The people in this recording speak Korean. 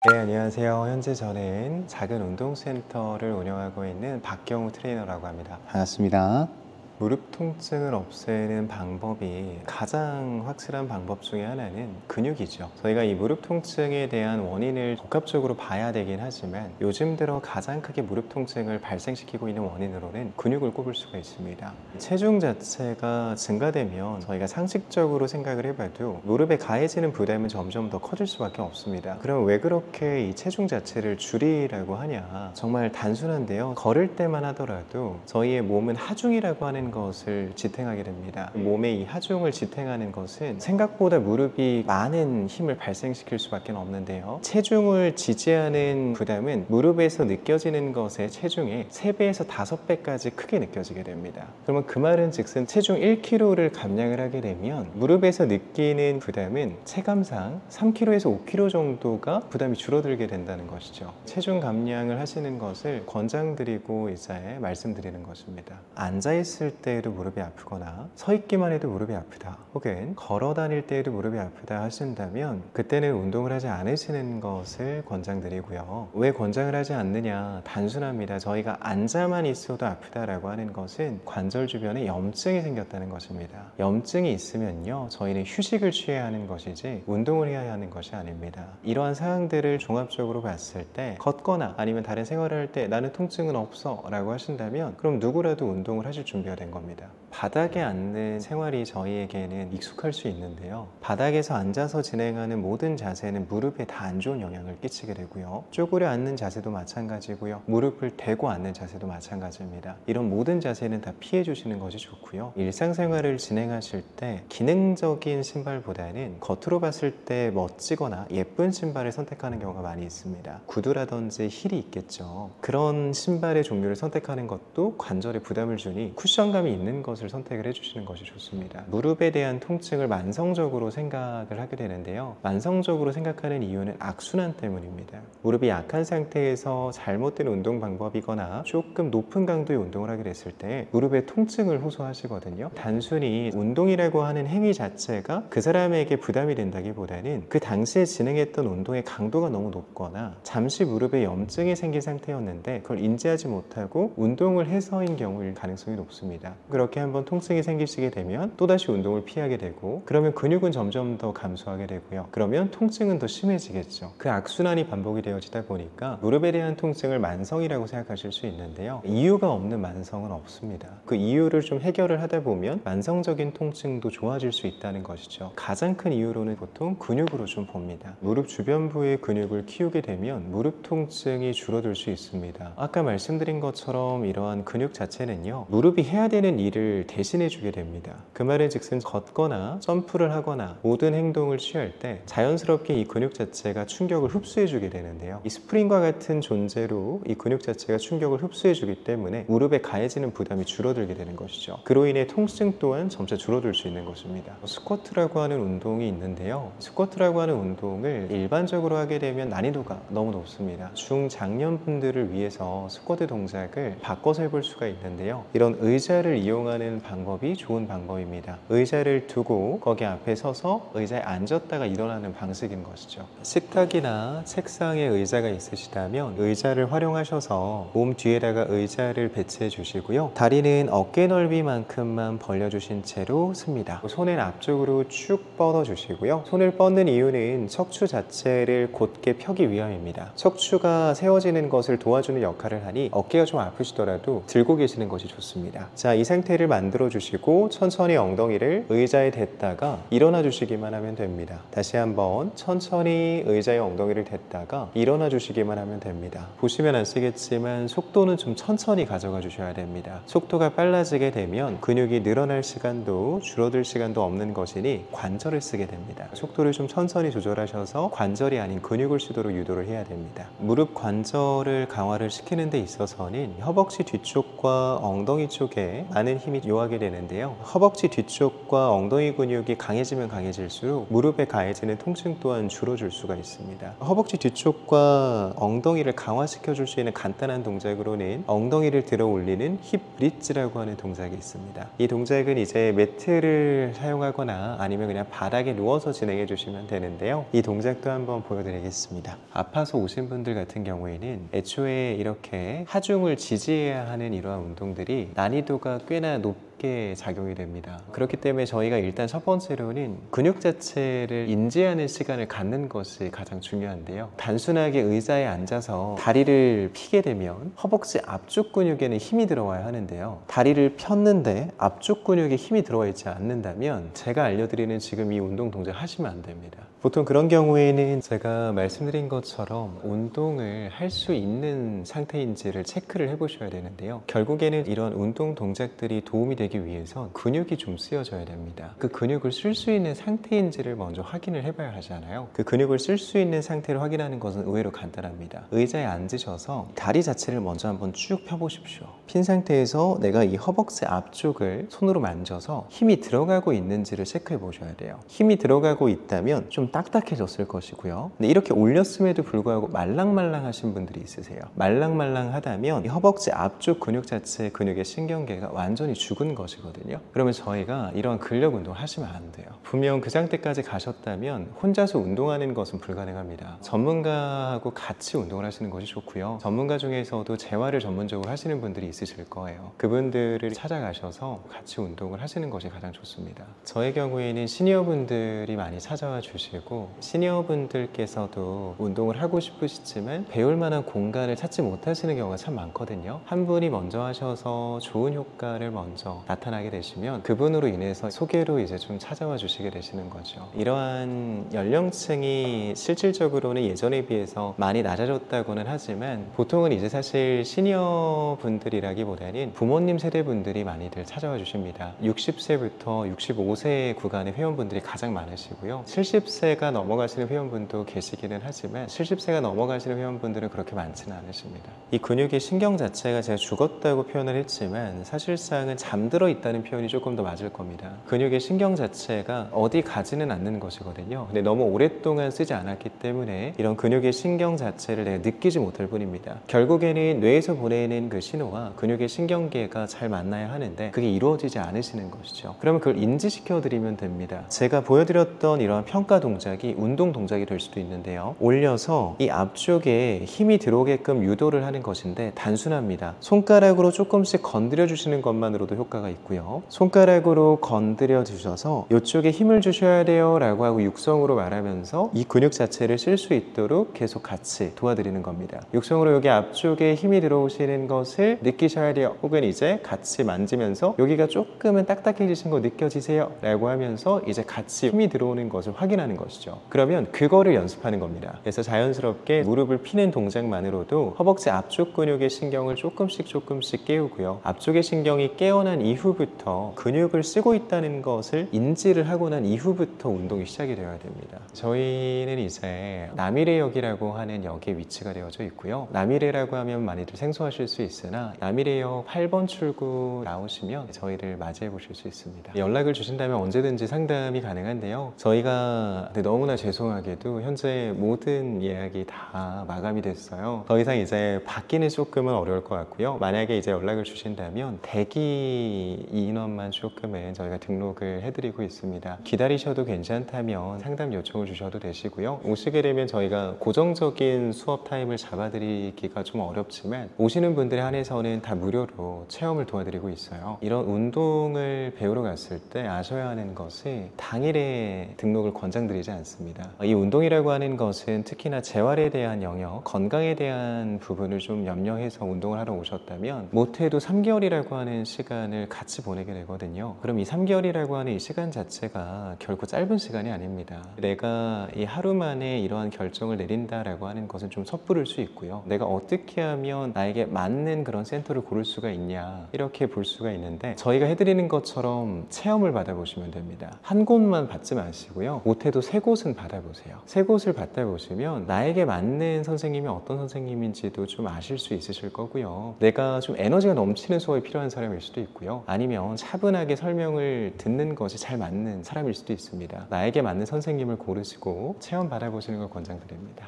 네, 안녕하세요. 현재 저는 작은 운동센터를 운영하고 있는 박경우 트레이너라고 합니다. 반갑습니다. 무릎 통증을 없애는 방법이 가장 확실한 방법 중에 하나는 근육이죠. 저희가 이 무릎 통증에 대한 원인을 복합적으로 봐야 되긴 하지만 요즘 들어 가장 크게 무릎 통증을 발생시키고 있는 원인으로는 근육을 꼽을 수가 있습니다. 체중 자체가 증가되면 저희가 상식적으로 생각을 해봐도 무릎에 가해지는 부담은 점점 더 커질 수밖에 없습니다. 그럼 왜 그렇게 이 체중 자체를 줄이라고 하냐? 정말 단순한데요. 걸을 때만 하더라도 저희의 몸은 하중이라고 하는 것을 지탱하게 됩니다. 몸의 이 하중을 지탱하는 것은 생각보다 무릎이 많은 힘을 발생시킬 수밖에 없는데요. 체중을 지지하는 부담은 무릎에서 느껴지는 것의 체중의 3배에서 5배까지 크게 느껴지게 됩니다. 그러면 그 말은 즉슨 체중 1kg를 감량을 하게 되면 무릎에서 느끼는 부담은 체감상 3kg에서 5kg 정도가 부담이 줄어들게 된다는 것이죠. 체중 감량을 하시는 것을 권장드리고 이제 말씀드리는 것입니다. 앉아있을 때에도 무릎이 아프거나 서 있기만 해도 무릎이 아프다, 혹은 걸어 다닐 때에도 무릎이 아프다 하신다면 그때는 운동을 하지 않으시는 것을 권장드리고요. 왜 권장을 하지 않느냐? 단순합니다. 저희가 앉아만 있어도 아프다라고 하는 것은 관절 주변에 염증이 생겼다는 것입니다. 염증이 있으면요, 저희는 휴식을 취해야 하는 것이지 운동을 해야 하는 것이 아닙니다. 이러한 사항들을 종합적으로 봤을 때 걷거나 아니면 다른 생활을 할 때 나는 통증은 없어 라고 하신다면 그럼 누구라도 운동을 하실 준비가 된 겁니다. 바닥에 앉는 생활이 저희에게는 익숙할 수 있는데요, 바닥에서 앉아서 진행하는 모든 자세는 무릎에 다 안 좋은 영향을 끼치게 되고요, 쪼그려 앉는 자세도 마찬가지고요, 무릎을 대고 앉는 자세도 마찬가지입니다. 이런 모든 자세는 다 피해 주시는 것이 좋고요, 일상생활을 진행하실 때 기능적인 신발보다는 겉으로 봤을 때 멋지거나 예쁜 신발을 선택하는 경우가 많이 있습니다. 구두라든지 힐이 있겠죠. 그런 신발의 종류를 선택하는 것도 관절에 부담을 주니 쿠션감이 있는 것을 선택을 해주시는 것이 좋습니다. 무릎에 대한 통증을 만성적으로 생각을 하게 되는데요, 만성적으로 생각하는 이유는 악순환 때문입니다. 무릎이 약한 상태에서 잘못된 운동 방법이거나 조금 높은 강도의 운동을 하게 됐을 때 무릎에 통증을 호소하시거든요. 단순히 운동이라고 하는 행위 자체가 그 사람에게 부담이 된다기보다는 그 당시에 진행했던 운동의 강도가 너무 높거나 잠시 무릎에 염증이 생긴 상태였는데 그걸 인지하지 못하고 운동을 해서인 경우일 가능성이 높습니다. 그렇게 한번 통증이 생기시게 되면 또다시 운동을 피하게 되고, 그러면 근육은 점점 더 감소하게 되고요, 그러면 통증은 더 심해지겠죠. 그 악순환이 반복이 되어지다 보니까 무릎에 대한 통증을 만성이라고 생각하실 수 있는데요, 이유가 없는 만성은 없습니다. 그 이유를 좀 해결을 하다 보면 만성적인 통증도 좋아질 수 있다는 것이죠. 가장 큰 이유로는 보통 근육으로 좀 봅니다. 무릎 주변부의 근육을 키우게 되면 무릎 통증이 줄어들 수 있습니다. 아까 말씀드린 것처럼 이러한 근육 자체는요, 무릎이 해야 되는 일을 대신해 주게 됩니다. 그 말은 즉슨 걷거나 점프를 하거나 모든 행동을 취할 때 자연스럽게 이 근육 자체가 충격을 흡수해 주게 되는데요, 이 스프링과 같은 존재로 이 근육 자체가 충격을 흡수해 주기 때문에 무릎에 가해지는 부담이 줄어들게 되는 것이죠. 그로 인해 통증 또한 점차 줄어들 수 있는 것입니다. 스쿼트라고 하는 운동이 있는데요, 스쿼트라고 하는 운동을 일반적으로 하게 되면 난이도가 너무 높습니다. 중장년분들을 위해서 스쿼트 동작을 바꿔서 해볼 수가 있는데요, 이런 의자를 이용하는 방법이 좋은 방법입니다. 의자를 두고 거기 앞에 서서 의자에 앉았다가 일어나는 방식인 것이죠. 식탁이나 책상에 의자가 있으시다면 의자를 활용하셔서 몸 뒤에다가 의자를 배치해 주시고요, 다리는 어깨 넓이만큼만 벌려주신 채로 씁니다. 손은 앞쪽으로 쭉 뻗어 주시고요, 손을 뻗는 이유는 척추 자체를 곧게 펴기 위함입니다. 척추가 세워지는 것을 도와주는 역할을 하니 어깨가 좀 아프시더라도 들고 계시는 것이 좋습니다. 자, 이 상태를 만들어 주시고 천천히 엉덩이를 의자에 댔다가 일어나 주시기만 하면 됩니다. 다시 한번 천천히 의자에 엉덩이를 댔다가 일어나 주시기만 하면 됩니다. 보시면 아시겠지만 속도는 좀 천천히 가져가 주셔야 됩니다. 속도가 빨라지게 되면 근육이 늘어날 시간도 줄어들 시간도 없는 것이니 관절을 쓰게 됩니다. 속도를 좀 천천히 조절하셔서 관절이 아닌 근육을 쓰도록 유도를 해야 됩니다. 무릎 관절을 강화를 시키는 데 있어서는 허벅지 뒤쪽과 엉덩이 쪽에 근육에 많은 힘이 요하게 되는데요. 허벅지 뒤쪽과 엉덩이 근육이 강해지면 강해질수록 무릎에 가해지는 통증 또한 줄어들 수가 있습니다. 허벅지 뒤쪽과 엉덩이를 강화시켜 줄 수 있는 간단한 동작으로는 엉덩이를 들어 올리는 힙 브릿지라고 하는 동작이 있습니다. 이 동작은 이제 매트를 사용하거나 아니면 그냥 바닥에 누워서 진행해 주시면 되는데요. 이 동작도 한번 보여드리겠습니다. 아파서 오신 분들 같은 경우에는 애초에 이렇게 하중을 지지해야 하는 이러한 운동들이 난이도가 꽤나 높게 작용이 됩니다. 그렇기 때문에 저희가 일단 첫 번째로는 근육 자체를 인지하는 시간을 갖는 것이 가장 중요한데요. 단순하게 의자에 앉아서 다리를 펴게 되면 허벅지 앞쪽 근육에는 힘이 들어와야 하는데요. 다리를 폈는데 앞쪽 근육에 힘이 들어와 있지 않는다면 제가 알려드리는 지금 이 운동 동작 하시면 안 됩니다. 보통 그런 경우에는 제가 말씀드린 것처럼 운동을 할 수 있는 상태인지를 체크를 해보셔야 되는데요. 결국에는 이런 운동 동작들이 도움이 되기 위해선 근육이 좀 쓰여져야 됩니다. 그 근육을 쓸 수 있는 상태인지를 먼저 확인을 해봐야 하잖아요. 그 근육을 쓸 수 있는 상태를 확인하는 것은 의외로 간단합니다. 의자에 앉으셔서 다리 자체를 먼저 한번 쭉 펴보십시오. 핀 상태에서 내가 이 허벅지 앞쪽을 손으로 만져서 힘이 들어가고 있는지를 체크해 보셔야 돼요. 힘이 들어가고 있다면 좀 딱딱해졌을 것이고요. 근데 이렇게 올렸음에도 불구하고 말랑말랑하신 분들이 있으세요. 말랑말랑하다면 이 허벅지 앞쪽 근육 자체의 근육의 신경계가 완전히 죽은 것이거든요. 그러면 저희가 이런 근력 운동을 하시면 안 돼요. 분명 그 상태까지 가셨다면 혼자서 운동하는 것은 불가능합니다. 전문가하고 같이 운동을 하시는 것이 좋고요. 전문가 중에서도 재활을 전문적으로 하시는 분들이 있으실 거예요. 그분들을 찾아가셔서 같이 운동을 하시는 것이 가장 좋습니다. 저의 경우에는 시니어분들이 많이 찾아와 주시고 시니어분들께서도 운동을 하고 싶으시지만 배울 만한 공간을 찾지 못하시는 경우가 참 많거든요. 한 분이 먼저 하셔서 좋은 효과를 먼저 나타나게 되시면 그분으로 인해서 소개로 이제 좀 찾아와 주시게 되시는 거죠. 이러한 연령층이 실질적으로는 예전에 비해서 많이 낮아졌다고는 하지만 보통은 이제 사실 시니어 분들이라기보다는 부모님 세대 분들이 많이들 찾아와 주십니다. 60세부터 65세 구간의 회원분들이 가장 많으시고요. 70세가 넘어가시는 회원분도 계시기는 하지만 70세가 넘어가시는 회원분들은 그렇게 많지는 않으십니다. 이 근육의 신경 자체가 제가 죽었다고 표현을 했지만 사실상은 잠들어 있다는 표현이 조금 더 맞을 겁니다. 근육의 신경 자체가 어디 가지는 않는 것이거든요. 근데 너무 오랫동안 쓰지 않았기 때문에 이런 근육의 신경 자체를 내가 느끼지 못할 뿐입니다. 결국에는 뇌에서 보내는 그 신호와 근육의 신경계가 잘 만나야 하는데 그게 이루어지지 않으시는 것이죠. 그러면 그걸 인지시켜 드리면 됩니다. 제가 보여드렸던 이런 평가 동작이 운동 동작이 될 수도 있는데요. 올려서 이 앞쪽에 힘이 들어오게끔 유도를 하는 것인데 단순합니다. 손가락으로 조금씩 건드려 주시는 것만으로도 효과가 있고요. 손가락으로 건드려 주셔서 이쪽에 힘을 주셔야 돼요 라고 하고 육성으로 말하면서 이 근육 자체를 쓸 수 있도록 계속 같이 도와드리는 겁니다. 육성으로 여기 앞쪽에 힘이 들어오시는 것을 느끼셔야 돼요. 혹은 이제 같이 만지면서 여기가 조금은 딱딱해지신 거 느껴지세요 라고 하면서 이제 같이 힘이 들어오는 것을 확인하는 것이죠. 그러면 그거를 연습하는 겁니다. 그래서 자연스럽게 무릎을 피는 동작만으로도 허벅지 앞쪽 근육의 신경을 조금씩 깨우고요. 앞쪽의 신경이 깨어난 이후부터 근육을 쓰고 있다는 것을 인지를 하고 난 이후부터 운동이 시작이 되어야 됩니다. 저희는 이제 남이래역이라고 하는 역에 위치가 되어져 있고요. 남이래라고 하면 많이들 생소하실 수 있으나 남이래역 8번 출구 나오시면 저희를 맞이해 보실 수 있습니다. 연락을 주신다면 언제든지 상담이 가능한데요. 저희가 너무나 죄송하게도 현재 모든 예약이 다 마감이 됐어요. 더 이상 이제 받기는 조금은 어려울 것 같고요. 만약에 이제 연락을 주신다면 대기 인원만 조금은 저희가 등록을 해드리고 있습니다. 기다리셔도 괜찮다면 상담 요청을 주셔도 되시고요. 오시게 되면 저희가 고정적인 수업 타임을 잡아드리기가 좀 어렵지만 오시는 분들에 한해서는 다 무료로 체험을 도와드리고 있어요. 이런 운동을 배우러 갔을 때 아셔야 하는 것이 당일에 등록을 권장드리지 않습니다. 이 운동이라고 하는 것은 특히나 재활에 대한 영역, 건강에 대한 부분을 좀 염려해서 운동을 하러 오셨다면 못해도 3개월이라고 하는 시간을 같이 보내게 되거든요. 그럼 이 3개월이라고 하는 이 시간 자체가 결코 짧은 시간이 아닙니다. 내가 이 하루 만에 이러한 결정을 내린다라고 하는 것은 좀 섣부를 수 있고요. 내가 어떻게 하면 나에게 맞는 그런 센터를 고를 수가 있냐 이렇게 볼 수가 있는데 저희가 해드리는 것처럼 체험을 받아보시면 됩니다. 한 곳만 받지 마시고요. 못해도 3 세 곳은 받아보세요. 세 곳을 받아보시면 나에게 맞는 선생님이 어떤 선생님인지도 좀 아실 수 있으실 거고요. 내가 좀 에너지가 넘치는 수업이 필요한 사람일 수도 있고요. 아니면 차분하게 설명을 듣는 것이 잘 맞는 사람일 수도 있습니다. 나에게 맞는 선생님을 고르시고 체험 받아보시는 걸 권장드립니다.